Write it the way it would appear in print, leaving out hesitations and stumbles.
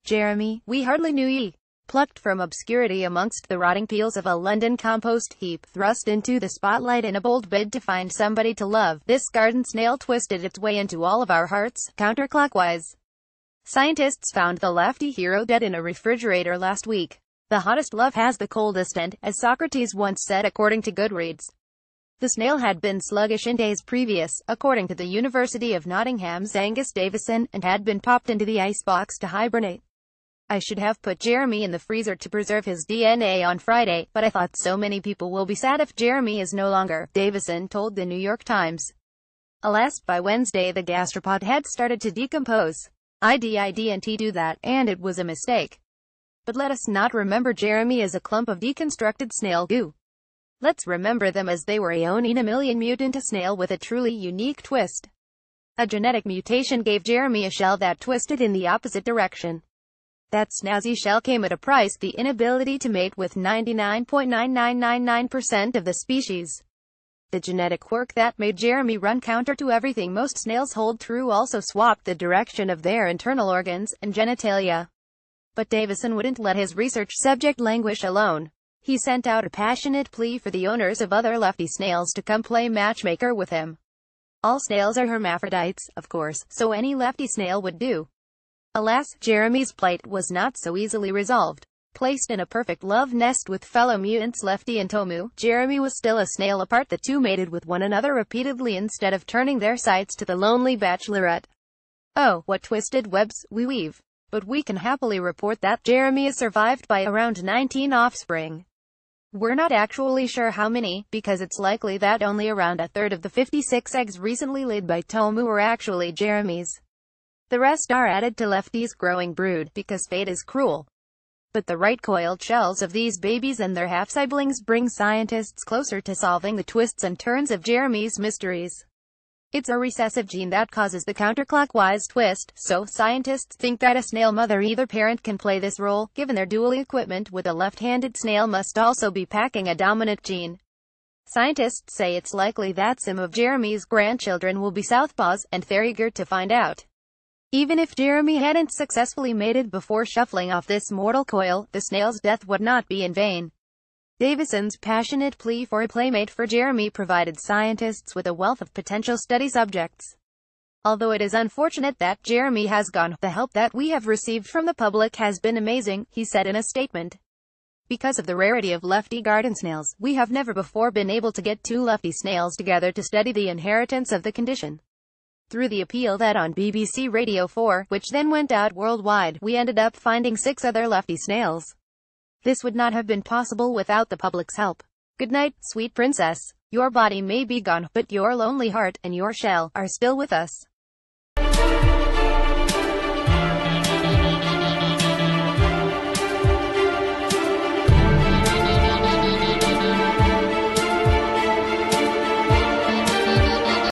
Jeremy, we hardly knew ye. Plucked from obscurity amongst the rotting peels of a London compost heap, thrust into the spotlight in a bold bid to find somebody to love, this garden snail twisted its way into all of our hearts, counterclockwise. Scientists found the lefty hero dead in a refrigerator last week. The hottest love has the coldest end, as Socrates once said according to Goodreads. The snail had been sluggish in days previous, according to the University of Nottingham's Angus Davison, and had been popped into the icebox to hibernate. I should have put Jeremy in the freezer to preserve his DNA on Friday, but I thought so many people will be sad if Jeremy is no longer, Davison told the New York Times. Alas, by Wednesday the gastropod had started to decompose. I didn't do that, and it was a mistake. But let us not remember Jeremy as a clump of deconstructed snail goo. Let's remember them as they were a one in a million mutant, a snail with a truly unique twist. A genetic mutation gave Jeremy a shell that twisted in the opposite direction. That snazzy shell came at a price: the inability to mate with 99.9999% of the species. The genetic quirk that made Jeremy run counter to everything most snails hold true also swapped the direction of their internal organs and genitalia. But Davison wouldn't let his research subject languish alone. He sent out a passionate plea for the owners of other lefty snails to come play matchmaker with him. All snails are hermaphrodites, of course, so any lefty snail would do. Alas, Jeremy's plight was not so easily resolved. Placed in a perfect love nest with fellow mutants Lefty and Tomu, Jeremy was still a snail apart. The two mated with one another repeatedly instead of turning their sights to the lonely bachelorette. Oh, what twisted webs we weave. But we can happily report that Jeremy is survived by around 19 offspring. We're not actually sure how many, because it's likely that only around a third of the 56 eggs recently laid by Tomu were actually Jeremy's. The rest are added to Lefty's growing brood, because fate is cruel. But the right coiled shells of these babies and their half-siblings bring scientists closer to solving the twists and turns of Jeremy's mysteries. It's a recessive gene that causes the counterclockwise twist, so scientists think that a snail mother either parent can play this role, given their dual equipment with a left-handed snail must also be packing a dominant gene. Scientists say it's likely that some of Jeremy's grandchildren will be southpaws, and they're eager to find out. Even if Jeremy hadn't successfully mated before shuffling off this mortal coil, the snail's death would not be in vain. Davison's passionate plea for a playmate for Jeremy provided scientists with a wealth of potential study subjects. Although it is unfortunate that Jeremy has gone, the help that we have received from the public has been amazing, he said in a statement. Because of the rarity of lefty garden snails, we have never before been able to get two lefty snails together to study the inheritance of the condition. Through the appeal that on BBC Radio 4, which then went out worldwide, we ended up finding 6 other lefty snails. This would not have been possible without the public's help. Good night, sweet princess. Your body may be gone, but your lonely heart and your shell are still with us.